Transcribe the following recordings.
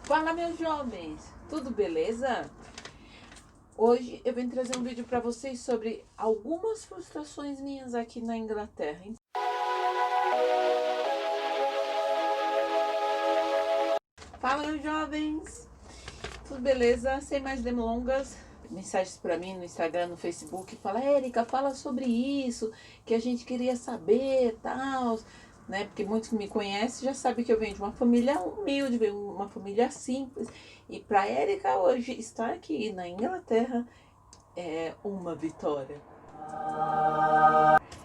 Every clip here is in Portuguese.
Fala, meus jovens, tudo beleza? Hoje eu vim trazer um vídeo para vocês sobre algumas frustrações minhas aqui na Inglaterra. Fala, meus jovens, tudo beleza? Sem mais delongas, mensagens para mim no Instagram, no Facebook, fala, Érica, fala sobre isso, que a gente queria saber, tal, né? Porque muitos que me conhecem já sabem que eu venho de uma família humilde, venho de uma família simples. E para Érica hoje estar aqui na Inglaterra é uma vitória.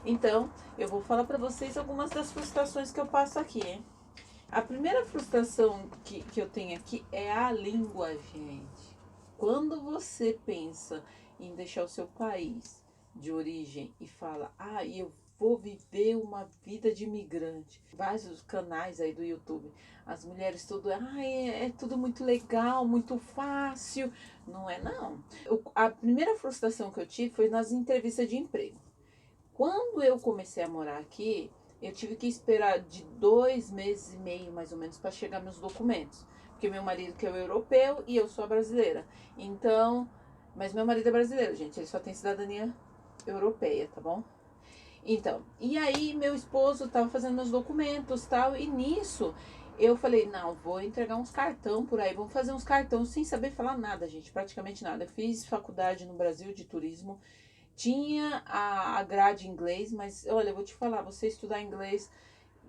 Então, eu vou falar para vocês algumas das frustrações que eu passo aqui, hein? A primeira frustração que eu tenho aqui é a língua, gente. Quando você pensa em deixar o seu país de origem e fala, eu vou viver uma vida de imigrante. Vários canais aí do YouTube, as mulheres tudo, é tudo muito legal, muito fácil. Não é não. A primeira frustração que eu tive foi nas entrevistas de emprego. Quando eu comecei a morar aqui, eu tive que esperar de 2 meses e meio, mais ou menos, para chegar meus documentos. Porque meu marido que é o europeu e eu sou a brasileira. Então, mas meu marido é brasileiro, gente. Ele só tem cidadania europeia, tá bom? Então, e aí meu esposo tava fazendo meus documentos tal, e nisso eu falei, não, vou entregar uns cartão por aí, vamos fazer uns cartões sem saber falar nada, gente, praticamente nada. Eu fiz faculdade no Brasil de turismo, tinha a grade em inglês, mas olha, eu vou te falar, você estudar inglês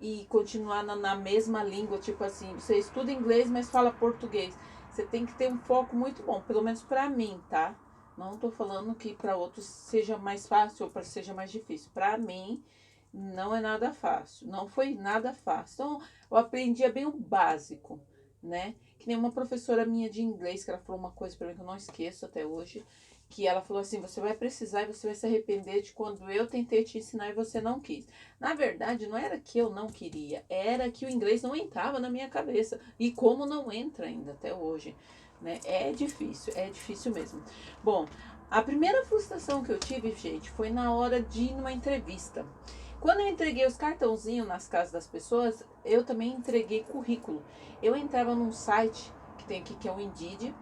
e continuar na mesma língua, tipo assim, você estuda inglês, mas fala português. Você tem que ter um foco muito bom, pelo menos pra mim, tá? Não tô falando que para outros seja mais fácil ou para seja mais difícil. Para mim, não é nada fácil. Não foi nada fácil. Então, eu aprendia bem o básico, né? Que nem uma professora minha de inglês, que ela falou uma coisa para mim que eu não esqueço até hoje, que ela falou assim: você vai precisar e você vai se arrepender de quando eu tentei te ensinar e você não quis. Na verdade, não era que eu não queria, era que o inglês não entrava na minha cabeça. E como não entra ainda até hoje, né? É difícil mesmo. Bom, a primeira frustração que eu tive, gente, foi na hora de ir numa entrevista. Quando eu entreguei os cartãozinhos nas casas das pessoas, eu também entreguei currículo. Eu entrava num site que tem aqui, que é o Indeed,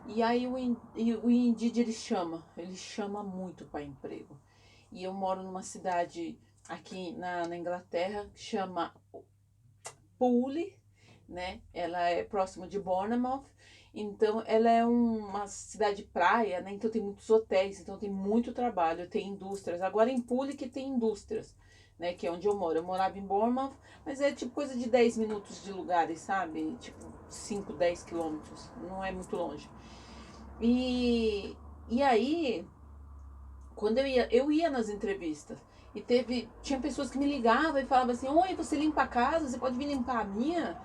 e aí o Indeed ele chama muito para emprego. E eu moro numa cidade aqui na Inglaterra que chama Poole, né? Ela é próximo de Bournemouth, então ela é uma cidade praia, né? Então tem muitos hotéis, então tem muito trabalho, tem indústrias. Agora em Poole que tem indústrias, né? Que é onde eu moro. Eu morava em Bournemouth, mas é tipo coisa de 10 minutos de lugares, sabe? Tipo 5, 10 quilômetros, não é muito longe. E, e aí, quando eu ia nas entrevistas. E tinha pessoas que me ligavam e falavam assim: oi, você limpa a casa? Você pode vir limpar a minha?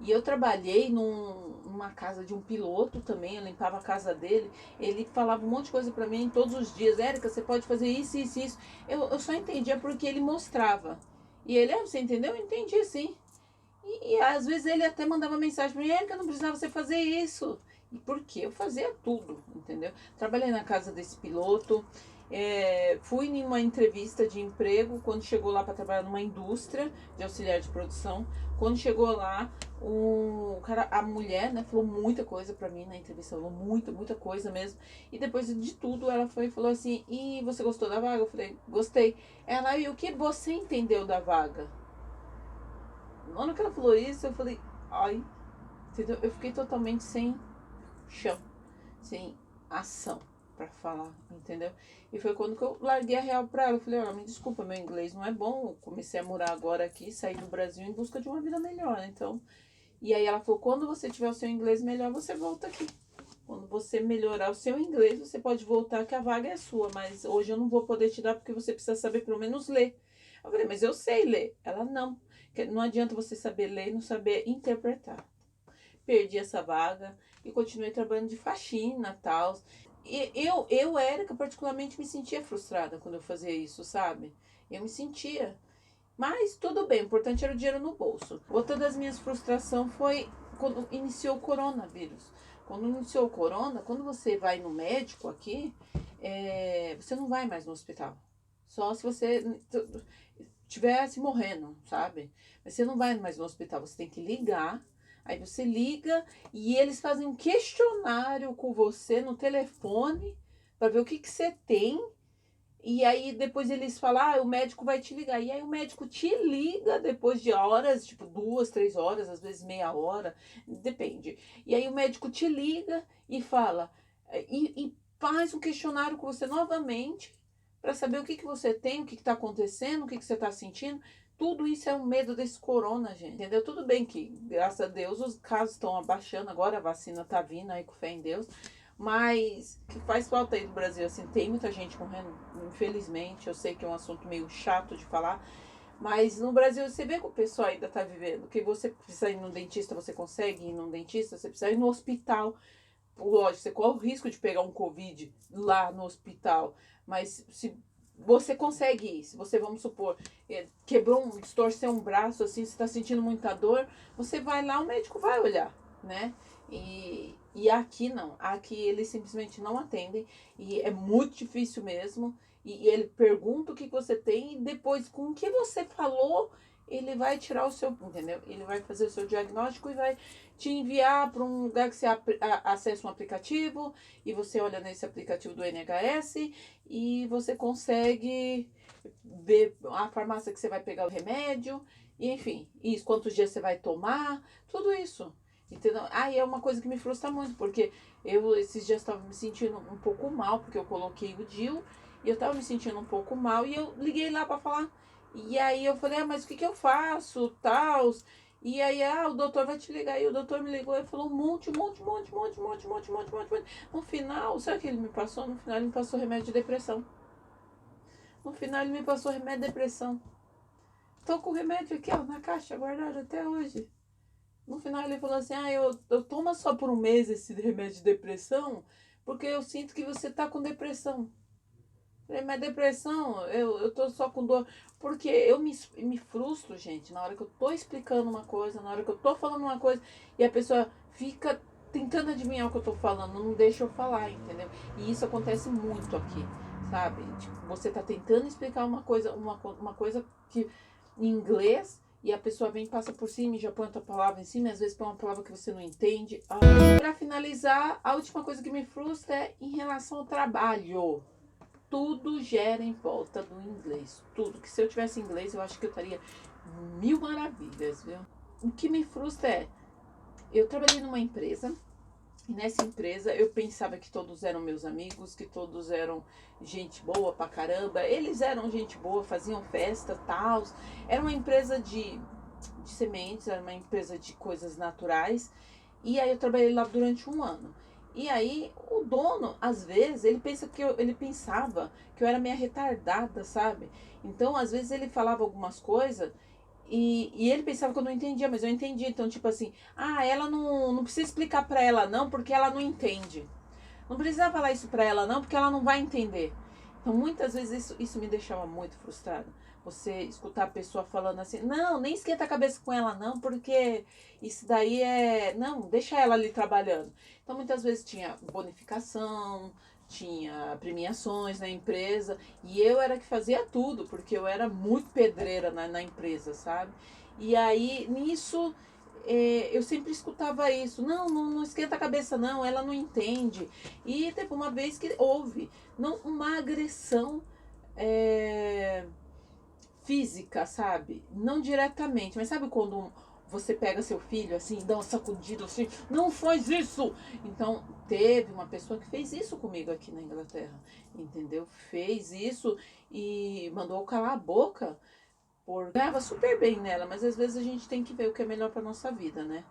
E eu trabalhei numa casa de um piloto também, eu limpava a casa dele. Ele falava um monte de coisa pra mim todos os dias: Érica, você pode fazer isso, isso, isso. Eu só entendia porque ele mostrava. E ele, você entendeu? Eu entendi sim. E às vezes ele até mandava mensagem pra mim: Érica, não precisava você fazer isso. E por quê? Eu fazia tudo, entendeu? Trabalhei na casa desse piloto, fui em uma entrevista de emprego quando chegou lá para trabalhar numa indústria de auxiliar de produção. Quando chegou lá, a mulher, né, falou muita coisa para mim na entrevista, falou muita coisa mesmo. E depois de tudo, ela foi e falou assim: e você gostou da vaga? Eu falei: gostei. Ela: e o que você entendeu da vaga? Na hora que ela falou isso, eu falei: ai, entendeu? Eu fiquei totalmente sem chão, sem ação para falar, entendeu? E foi quando que eu larguei a real pra ela. Eu falei: olha, me desculpa, meu inglês não é bom. Eu comecei a morar agora aqui, saí do Brasil em busca de uma vida melhor, né? Então, e aí ela falou: quando você tiver o seu inglês melhor, você volta aqui. Quando você melhorar o seu inglês, você pode voltar, que a vaga é sua, mas hoje eu não vou poder te dar porque você precisa saber pelo menos ler. Eu falei: mas eu sei ler. Ela: não. Não adianta você saber ler e não saber interpretar. Perdi essa vaga e continuei trabalhando de faxina e tal. E Érica, particularmente me sentia frustrada quando eu fazia isso, sabe? Eu me sentia. Mas tudo bem, o importante era o dinheiro no bolso. Outra das minhas frustrações foi quando iniciou o coronavírus. Quando iniciou o corona, quando você vai no médico aqui, você não vai mais no hospital. Só se você tivesse morrendo, sabe? Mas você não vai mais no hospital, você tem que ligar. Aí você liga e eles fazem um questionário com você no telefone para ver o que você tem. E aí depois eles falam, ah, o médico vai te ligar. E aí o médico te liga depois de horas, tipo 2, 3 horas, às vezes meia hora, depende. E aí o médico te liga e fala, e faz um questionário com você novamente para saber o que você tem, o que está acontecendo, o que você está sentindo. Tudo isso é um medo desse corona, gente, entendeu? Tudo bem que, graças a Deus, os casos estão abaixando, agora a vacina tá vindo aí com fé em Deus, mas que faz falta aí no Brasil, assim, tem muita gente morrendo, infelizmente, eu sei que é um assunto meio chato de falar, mas no Brasil você vê que o pessoal ainda tá vivendo, que você precisa ir no dentista, você consegue ir no dentista, você precisa ir no hospital, lógico, você corre o risco de pegar um Covid lá no hospital, mas se você consegue ir, se você, vamos supor, quebrou distorceu um braço, assim, você está sentindo muita dor, você vai lá, o médico vai olhar, né? E aqui não, aqui eles simplesmente não atendem, e é muito difícil mesmo, e ele pergunta o que você tem, e depois, com o que você falou, ele vai tirar o seu, entendeu? Ele vai fazer o seu diagnóstico e vai te enviar para um lugar que você acessa um aplicativo e você olha nesse aplicativo do NHS e você consegue ver a farmácia que você vai pegar o remédio, e enfim, isso, quantos dias você vai tomar, tudo isso. Entendeu? É uma coisa que me frustra muito, porque eu esses dias estava me sentindo um pouco mal, porque eu coloquei o DIU e eu estava me sentindo um pouco mal e eu liguei lá para falar. E aí eu falei, mas o que eu faço, tal? E aí, o doutor vai te ligar. E o doutor me ligou e falou um monte. No final, sabe o que ele me passou? No final ele me passou remédio de depressão. No final ele me passou remédio de depressão. Tô com o remédio aqui, ó, na caixa, guardado até hoje. No final ele falou assim, eu tomo só por um mês esse remédio de depressão, porque eu sinto que você tá com depressão. Falei, mas depressão, eu tô só com dor. Porque eu me frustro, gente, na hora que eu tô explicando uma coisa, na hora que eu tô falando uma coisa, e a pessoa fica tentando adivinhar o que eu tô falando, não deixa eu falar, entendeu? E isso acontece muito aqui, sabe? Tipo, você tá tentando explicar uma coisa que em inglês, e a pessoa vem, passa por cima e já põe outra palavra em cima, e às vezes põe uma palavra que você não entende. Pra finalizar, a última coisa que me frustra é em relação ao trabalho. Tudo gera em volta do inglês. Tudo. Que se eu tivesse inglês, eu acho que eu estaria mil maravilhas, viu? O que me frustra é, eu trabalhei numa empresa, e nessa empresa eu pensava que todos eram meus amigos, que todos eram gente boa pra caramba. Eles eram gente boa, faziam festa, tal. Era uma empresa de sementes, era uma empresa de coisas naturais. E aí eu trabalhei lá durante um ano. E aí o dono, às vezes, ele pensava que eu era meio retardada, sabe? Então, às vezes ele falava algumas coisas e ele pensava que eu não entendia, mas eu entendia. Então, tipo assim, ela não precisa explicar pra ela não, porque ela não entende. Não precisa falar isso pra ela não, porque ela não vai entender. Então, muitas vezes isso me deixava muito frustrada. Você escutar a pessoa falando assim, não, nem esquenta a cabeça com ela não, porque isso daí não, deixa ela ali trabalhando. Então, muitas vezes tinha bonificação, tinha premiações na empresa, e eu era que fazia tudo, porque eu era muito pedreira na empresa, sabe? E aí, nisso, eu sempre escutava isso, não esquenta a cabeça não, ela não entende. E teve uma vez que houve uma agressão física, sabe? Não diretamente, mas sabe quando você pega seu filho assim, dá uma sacudida assim, não faz isso! Então, teve uma pessoa que fez isso comigo aqui na Inglaterra, entendeu? Fez isso e mandou eu calar a boca, porque ganhava super bem nela, mas às vezes a gente tem que ver o que é melhor pra nossa vida, né?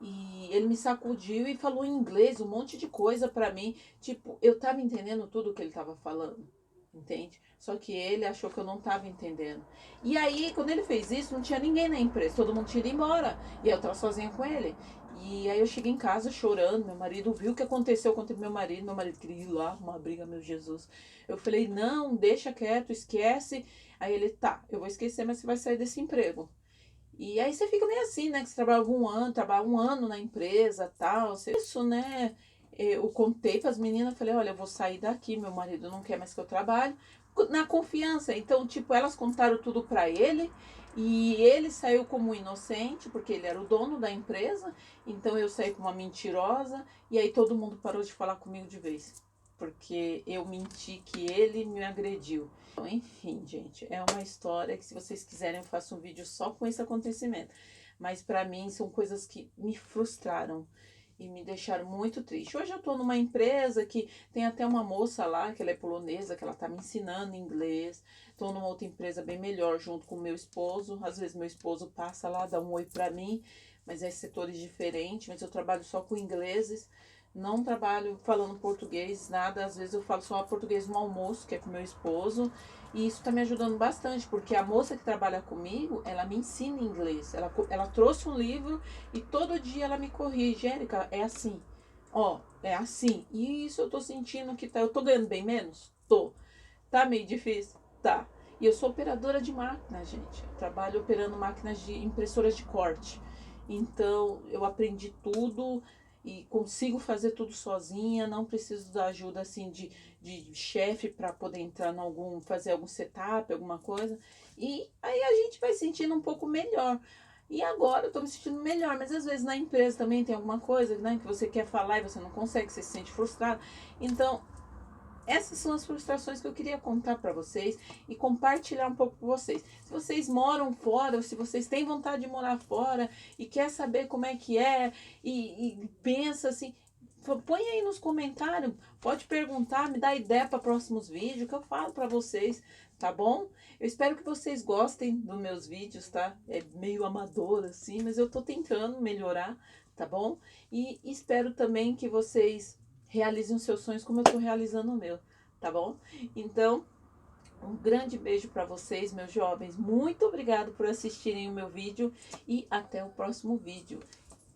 E ele me sacudiu e falou em inglês um monte de coisa pra mim. Tipo, eu tava entendendo tudo o que ele tava falando, entende? Só que ele achou que eu não tava entendendo. E aí, quando ele fez isso, não tinha ninguém na empresa, todo mundo tinha ido embora. E eu tava sozinha com ele. E aí eu cheguei em casa chorando, meu marido viu o que aconteceu contra meu marido queria ir lá, uma briga, meu Jesus. Eu falei, não, deixa quieto, esquece. Aí ele, tá, eu vou esquecer, mas você vai sair desse emprego. E aí você fica meio assim, né? Que você trabalha um ano na empresa, tal. Isso, né? Eu contei para as meninas, falei, olha, eu vou sair daqui, meu marido não quer mais que eu trabalhe. Na confiança. Então, tipo, elas contaram tudo para ele. E ele saiu como inocente, porque ele era o dono da empresa, então eu saí como uma mentirosa, e aí todo mundo parou de falar comigo de vez, porque eu menti que ele me agrediu. Então, enfim, gente, é uma história que, se vocês quiserem, eu faço um vídeo só com esse acontecimento. Mas pra mim são coisas que me frustraram e me deixaram muito triste. Hoje eu tô numa empresa que tem até uma moça lá, que ela é polonesa, que ela tá me ensinando inglês. Tô numa outra empresa bem melhor, junto com o meu esposo. Às vezes meu esposo passa lá, dá um oi pra mim, mas é setores diferentes, mas eu trabalho só com ingleses. Não trabalho falando português, nada. Às vezes eu falo só português no almoço, que é com meu esposo. E isso tá me ajudando bastante, porque a moça que trabalha comigo, ela me ensina inglês. Ela trouxe um livro e todo dia ela me corrige. Érica, é assim. Ó, é assim. E isso eu tô sentindo que tá. Eu tô ganhando bem menos? Tô. Tá meio difícil? Tá. E eu sou operadora de máquina, gente. Eu trabalho operando máquinas de impressoras de corte. Então, eu aprendi tudo e consigo fazer tudo sozinha, não preciso da ajuda assim de chefe para poder entrar em algum, fazer algum setup, alguma coisa. E aí a gente vai sentindo um pouco melhor. E agora eu tô me sentindo melhor, mas às vezes na empresa também tem alguma coisa, né, que você quer falar e você não consegue, você se sente frustrado. Então, essas são as frustrações que eu queria contar para vocês e compartilhar um pouco com vocês. Se vocês moram fora, ou se vocês têm vontade de morar fora e quer saber como é que é e pensa assim, põe aí nos comentários, pode perguntar, me dá ideia para próximos vídeos que eu falo para vocês, tá bom? Eu espero que vocês gostem dos meus vídeos, tá? É meio amador assim, mas eu tô tentando melhorar, tá bom? E espero também que vocês realizem os seus sonhos como eu estou realizando o meu, tá bom? Então, um grande beijo para vocês, meus jovens. Muito obrigado por assistirem o meu vídeo e até o próximo vídeo.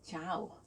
Tchau!